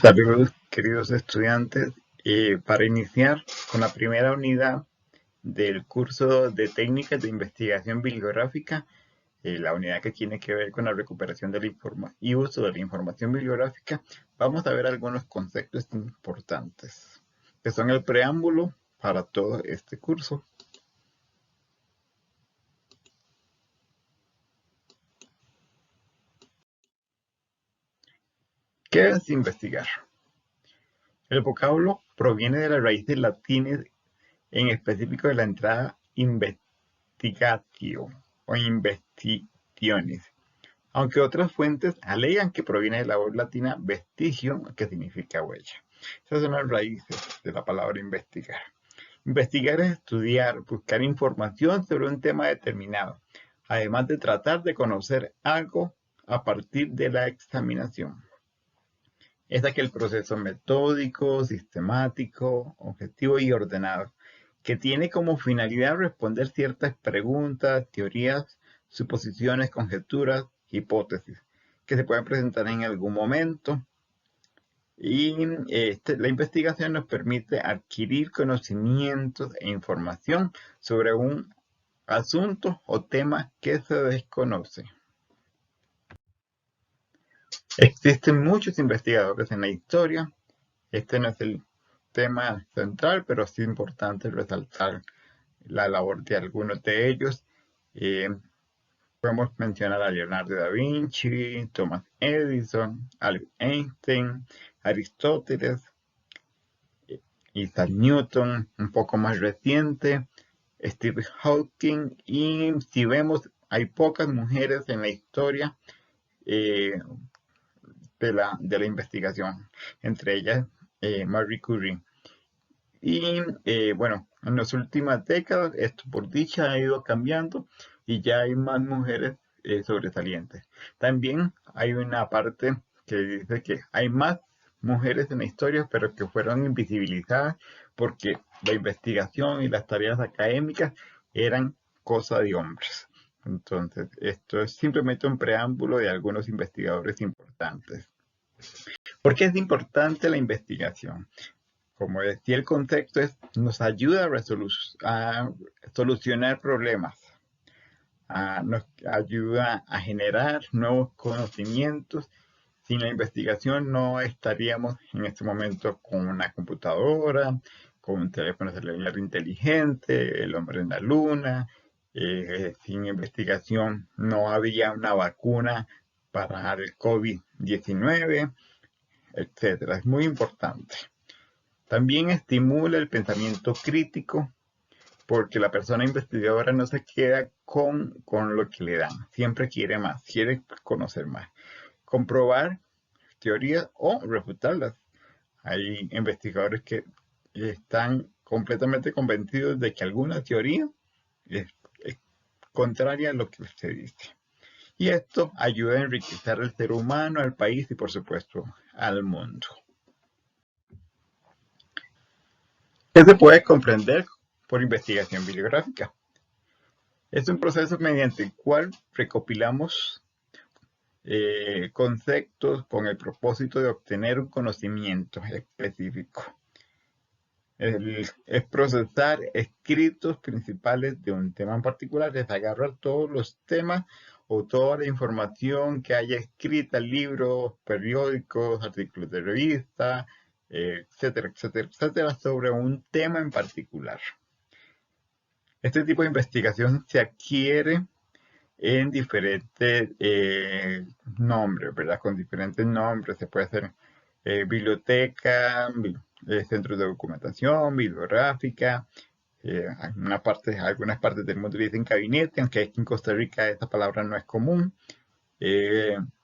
Saludos, queridos estudiantes. Para iniciar con la primera unidad del curso de técnicas de investigación bibliográfica, la unidad que tiene que ver con la recuperación de la información y uso de la información bibliográfica, vamos a ver algunos conceptos importantes, que son el preámbulo para todo este curso. ¿Qué es investigar? El vocablo proviene de las raíces latinas, en específico de la entrada investigatio o investitiones, aunque otras fuentes alegan que proviene de la voz latina vestigio, que significa huella. Esas son las raíces de la palabra investigar. Investigar es estudiar, buscar información sobre un tema determinado, además de tratar de conocer algo a partir de la examinación. Es aquel proceso metódico, sistemático, objetivo y ordenado, que tiene como finalidad responder ciertas preguntas, teorías, suposiciones, conjeturas, hipótesis, que se pueden presentar en algún momento. Y la investigación nos permite adquirir conocimientos e información sobre un asunto o tema que se desconoce. Existen muchos investigadores en la historia. Este no es el tema central, pero sí es importante resaltar la labor de algunos de ellos. Podemos mencionar a Leonardo da Vinci, Thomas Edison, Albert Einstein, Aristóteles, Isaac Newton, un poco más reciente, Stephen Hawking, y si vemos, hay pocas mujeres en la historia de la investigación, entre ellas Marie Curie. Y bueno, en las últimas décadas, esto por dicha ha ido cambiando y ya hay más mujeres sobresalientes. También hay una parte que dice que hay más mujeres en la historia, pero que fueron invisibilizadas porque la investigación y las tareas académicas eran cosa de hombres. Entonces, esto es simplemente un preámbulo de algunos investigadores importantes. ¿Por qué es importante la investigación? Como decía, el contexto nos ayuda a solucionar problemas, nos ayuda a generar nuevos conocimientos. Sin la investigación no estaríamos en este momento con una computadora, con un teléfono celular inteligente, el hombre en la luna. Sin investigación no había una vacuna para el COVID-19, etc. Es muy importante. También estimula el pensamiento crítico, porque la persona investigadora no se queda con lo que le dan, siempre quiere más, quiere conocer más, comprobar teorías o refutarlas. Hay investigadores que están completamente convencidos de que alguna teoría es contraria a lo que se dice. Y esto ayuda a enriquecer al ser humano, al país y por supuesto al mundo. ¿Qué se puede comprender por investigación bibliográfica? Es un proceso mediante el cual recopilamos conceptos con el propósito de obtener un conocimiento específico. Es procesar escritos principales de un tema en particular, es agarrar todos los temas o toda la información que haya escrita, libros, periódicos, artículos de revista, etcétera, etcétera, etcétera, sobre un tema en particular. Este tipo de investigación se adquiere en diferentes nombres, ¿verdad? Con diferentes nombres. Se puede hacer biblioteca, centros de documentación, bibliográfica. Algunas partes del mundo dicen gabinete, aunque aquí en Costa Rica esa palabra no es común.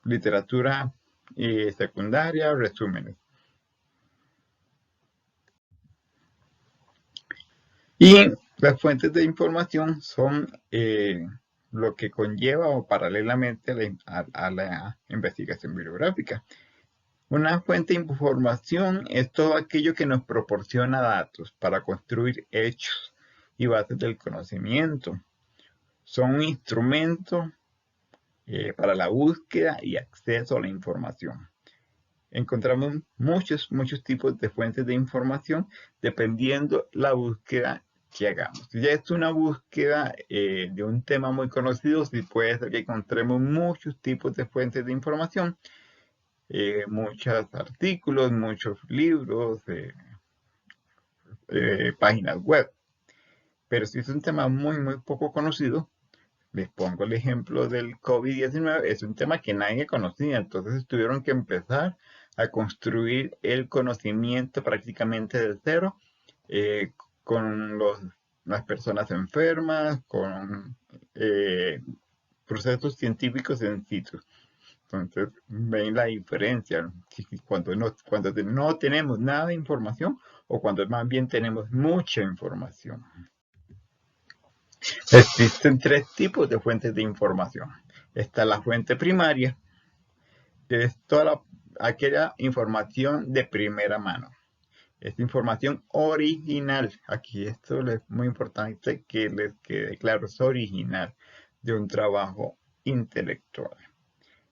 Literatura secundaria, resúmenes. Y las fuentes de información son lo que conlleva o paralelamente a la investigación bibliográfica. Una fuente de información es todo aquello que nos proporciona datos para construir hechos y bases del conocimiento. Son un instrumento para la búsqueda y acceso a la información. encontramos muchos tipos de fuentes de información dependiendo la búsqueda que hagamos. Si ya es una búsqueda de un tema muy conocido, sí puede ser que encontremos muchos tipos de fuentes de información, muchos artículos, muchos libros, páginas web. Pero si es un tema muy poco conocido, les pongo el ejemplo del COVID-19, es un tema que nadie conocía, entonces tuvieron que empezar a construir el conocimiento prácticamente de cero, eh, con las personas enfermas, con procesos científicos en situ. Entonces, ven la diferencia cuando no tenemos nada de información o cuando más bien tenemos mucha información. Existen tres tipos de fuentes de información. Está la fuente primaria, que es toda aquella información de primera mano. Es información original. Aquí esto es muy importante que les quede claro, es original de un trabajo intelectual.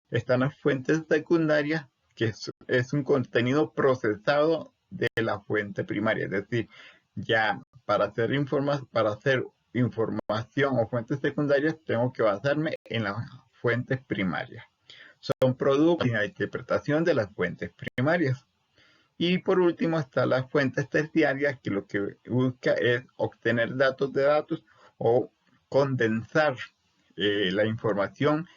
Están las fuentes secundarias, que es un contenido procesado de la fuente primaria. Es decir, ya para hacer información o fuentes secundarias, tengo que basarme en las fuentes primarias. Son productos de la interpretación de las fuentes primarias. Y por último está la fuente terciaria, que lo que busca es obtener datos de datos o condensar la información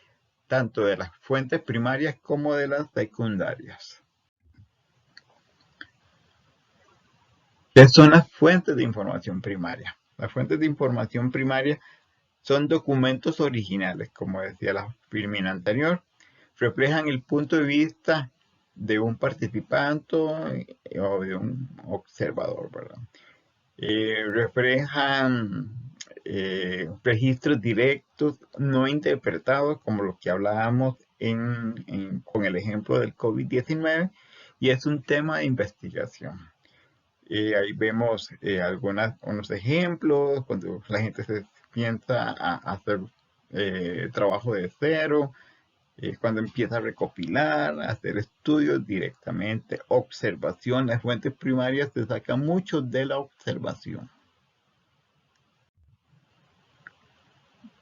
tanto de las fuentes primarias como de las secundarias. ¿Qué son las fuentes de información primaria? Las fuentes de información primaria son documentos originales, como decía la filmina anterior, reflejan el punto de vista de un participante o de un observador, ¿verdad? Reflejan registros directos no interpretados, como los que hablábamos con el ejemplo del COVID-19, y es un tema de investigación. Ahí vemos unos ejemplos, cuando la gente se piensa a hacer trabajo de cero, cuando empieza a recopilar, a hacer estudios directamente, observación. Las fuentes primarias se sacan mucho de la observación.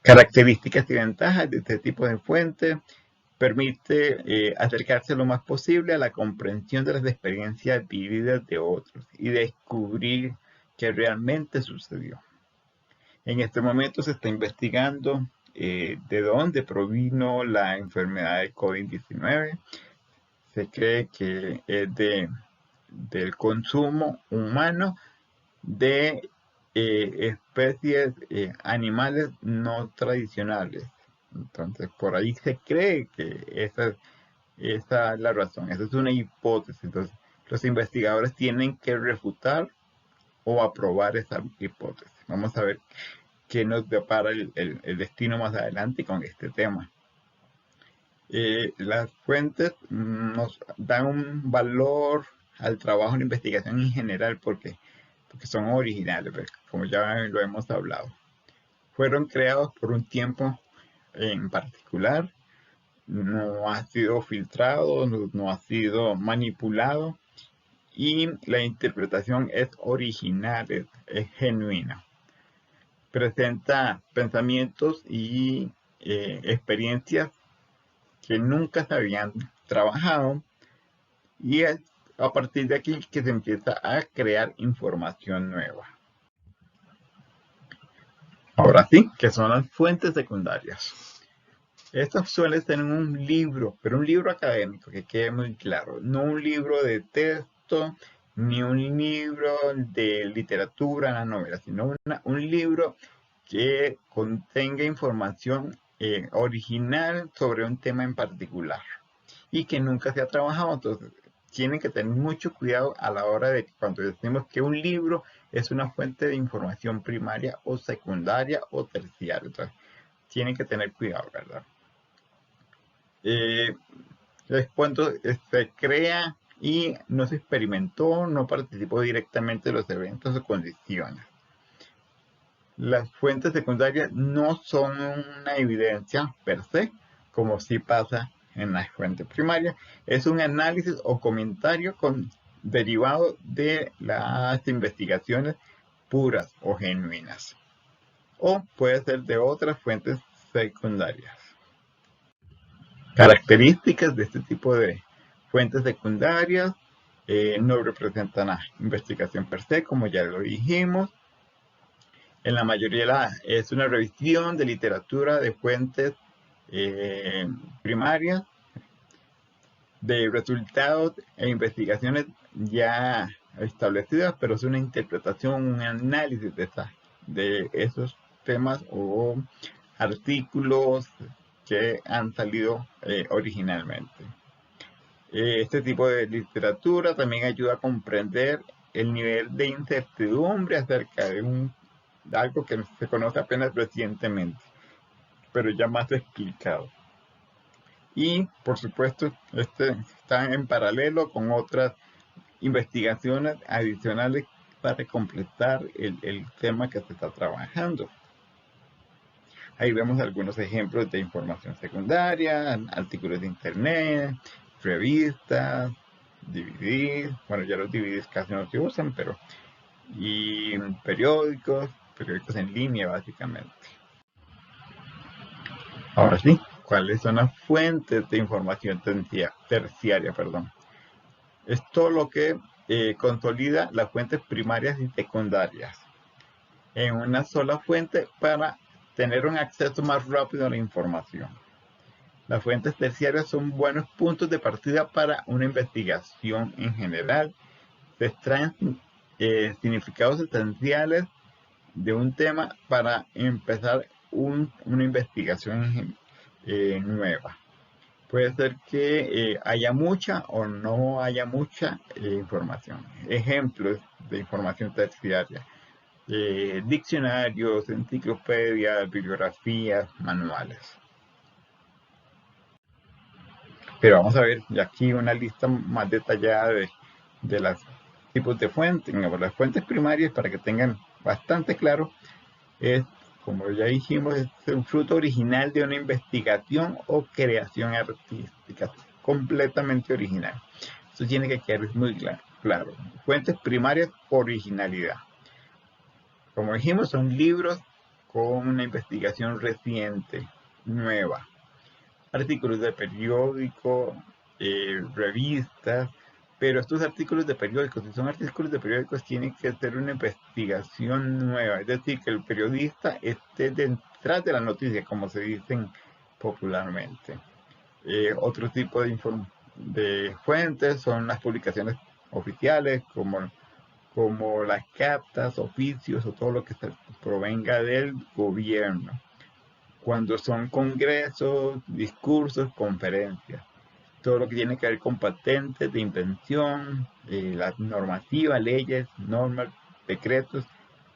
Características y ventajas de este tipo de fuente: permite acercarse lo más posible a la comprensión de las experiencias vividas de otros y descubrir qué realmente sucedió. En este momento se está investigando de dónde provino la enfermedad de COVID-19. Se cree que es del consumo humano de especies animales no tradicionales. Entonces, por ahí se cree que esa es la razón, esa es una hipótesis. Entonces, los investigadores tienen que refutar o aprobar esa hipótesis. Vamos a ver qué nos depara el destino más adelante con este tema. Las fuentes nos dan un valor al trabajo de investigación en general porque son originales, como ya lo hemos hablado. Fueron creados por un tiempo en particular, no ha sido filtrado, no ha sido manipulado, y la interpretación es original, es genuina. Presenta pensamientos y experiencias que nunca se habían trabajado, y es a partir de aquí que se empieza a crear información nueva. Ahora sí, ¿qué son las fuentes secundarias? Estos suelen ser un libro, pero un libro académico, que quede muy claro, no un libro de texto, ni un libro de literatura, una novela, sino un libro que contenga información original sobre un tema en particular y que nunca se ha trabajado. Entonces, tienen que tener mucho cuidado a la hora de cuando decimos que un libro es una fuente de información primaria o secundaria o terciaria. Entonces, tienen que tener cuidado, ¿verdad? Es cuando se crea y no se experimentó, no participó directamente de los eventos o condiciones. Las fuentes secundarias no son una evidencia per se, como sí pasa en la fuente primaria es un análisis o comentario derivado de las investigaciones puras o genuinas, o puede ser de otras fuentes secundarias. Características de este tipo de fuentes secundarias: no representan la investigación per se, como ya lo dijimos. En la mayoría es una revisión de literatura de fuentes primarias, de resultados e investigaciones ya establecidas, pero es una interpretación, un análisis de esos temas o artículos que han salido originalmente. Este tipo de literatura también ayuda a comprender el nivel de incertidumbre acerca de algo que se conoce apenas recientemente, pero ya más explicado. Y, por supuesto, está en paralelo con otras investigaciones adicionales para completar el tema que se está trabajando. Ahí vemos algunos ejemplos de información secundaria, artículos de internet, revistas, DVDs. Bueno, ya los DVDs casi no se usan, y periódicos en línea básicamente. Ahora sí, ¿cuáles son las fuentes de información terciaria? Es todo lo que consolida las fuentes primarias y secundarias en una sola fuente para tener un acceso más rápido a la información. Las fuentes terciarias son buenos puntos de partida para una investigación en general. Se extraen significados esenciales de un tema para empezar una investigación nueva. Puede ser que haya mucha o no haya mucha información. Ejemplos de información terciaria: diccionarios, enciclopedias, bibliografías, manuales. Pero vamos a ver aquí una lista más detallada de los tipos de fuentes. Las fuentes primarias, para que tengan bastante claro, es, como ya dijimos, es un fruto original de una investigación o creación artística, completamente original. Eso tiene que quedar muy claro. Fuentes primarias, originalidad. Como dijimos, son libros con una investigación reciente, nueva. Artículos de periódico, revistas, pero estos artículos de periódicos, si son artículos de periódicos, tienen que ser una investigación nueva, es decir, que el periodista esté detrás de la noticia, como se dicen popularmente. Otro tipo de fuentes son las publicaciones oficiales, como las cartas, oficios o todo lo que se provenga del gobierno. Cuando son congresos, discursos, conferencias, todo lo que tiene que ver con patentes de invención, las normativas, leyes, normas, decretos.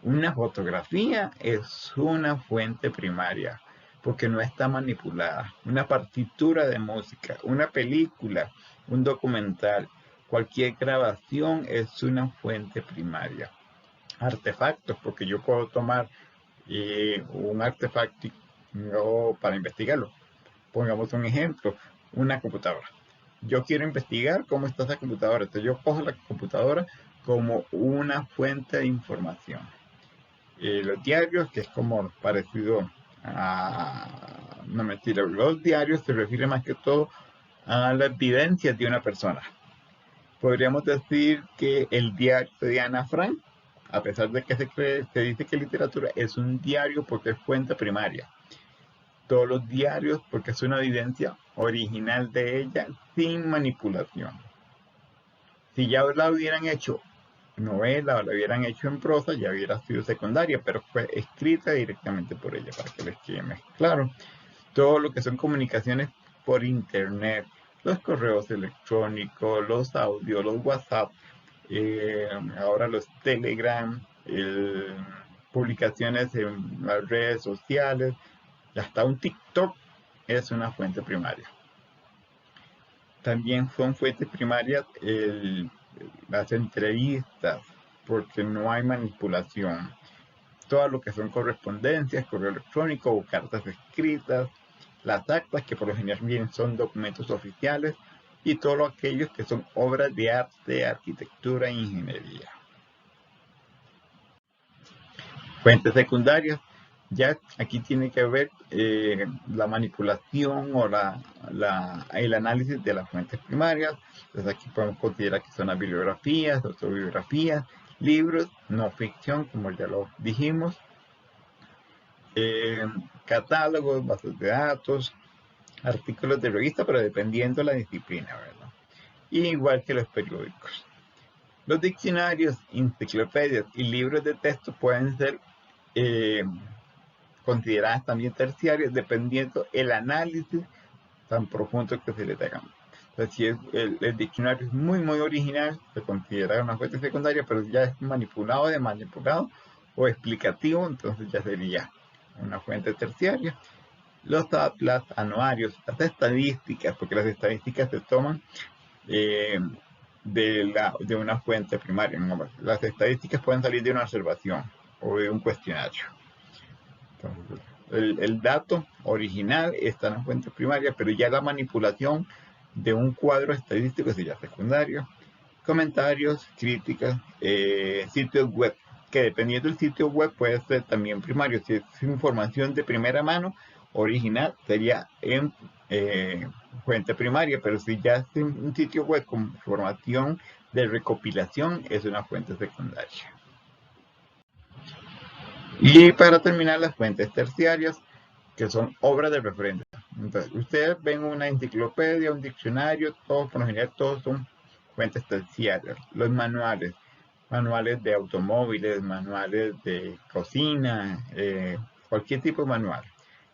Una fotografía es una fuente primaria porque no está manipulada. Una partitura de música, una película, un documental, cualquier grabación es una fuente primaria. Artefactos, porque yo puedo tomar un artefacto para investigarlo. Pongamos un ejemplo: una computadora. Yo quiero investigar cómo está esa computadora, entonces yo cojo la computadora como una fuente de información. Los diarios, que es como parecido a... No, mentira, los diarios se refieren más que todo a las vivencias de una persona. Podríamos decir que el diario de Ana Frank, a pesar de que se dice que literatura, es un diario porque es fuente primaria. Todos los diarios porque es una vivencia original de ella, sin manipulación. Si ya la hubieran hecho novela o la hubieran hecho en prosa, ya hubiera sido secundaria, pero fue escrita directamente por ella, para que les quede más claro. Todo lo que son comunicaciones por internet, los correos electrónicos, los audios, los WhatsApp, ahora los Telegram, publicaciones en las redes sociales, y hasta un TikTok es una fuente primaria. También son fuentes primarias las entrevistas, porque no hay manipulación. Todo lo que son correspondencias, correo electrónico o cartas escritas, las actas, que por lo general bien son documentos oficiales, y todo aquellos que son obras de arte, arquitectura e ingeniería. Fuentes secundarias, ya aquí tiene que ver la manipulación o el análisis de las fuentes primarias. Entonces aquí podemos considerar que son las bibliografías, autobiografías, libros, no ficción, como ya lo dijimos, catálogos, bases de datos, artículos de revista, pero dependiendo de la disciplina, ¿verdad? Y igual que los periódicos. Los diccionarios, enciclopedias y libros de texto pueden ser consideradas también terciarias, dependiendo el análisis tan profundo que se le haga. Entonces, si el diccionario es muy original, se considera una fuente secundaria, pero ya es manipulado o explicativo, entonces ya sería una fuente terciaria. Los atlas, anuarios, las estadísticas, porque las estadísticas se toman de una fuente primaria. ¿No? Las estadísticas pueden salir de una observación o de un cuestionario. Entonces, el dato original está en la fuente primaria, pero ya la manipulación de un cuadro estadístico sería secundario. Comentarios, críticas, sitios web, que dependiendo del sitio web puede ser también primario. Si es información de primera mano, original, sería en fuente primaria, pero si ya es un sitio web con información de recopilación, es una fuente secundaria. Y para terminar, las fuentes terciarias, que son obras de referencia. Entonces, ustedes ven una enciclopedia, un diccionario, todos, por lo general, todos son fuentes terciarias. Los manuales, manuales de automóviles, manuales de cocina, cualquier tipo de manual.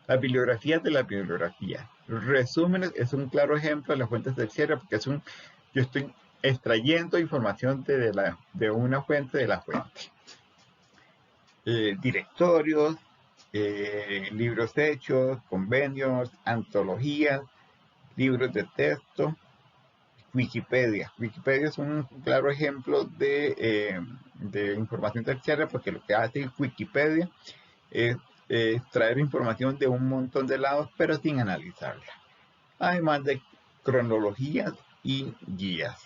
Las bibliografías de la bibliografía. Los resúmenes es un claro ejemplo de las fuentes terciarias porque yo estoy extrayendo información de una fuente de la fuente. Directorios, libros hechos, convenios, antologías, libros de texto, Wikipedia. Wikipedia es un claro ejemplo de información terciaria porque lo que hace Wikipedia es extraer información de un montón de lados pero sin analizarla. Además de cronologías y guías.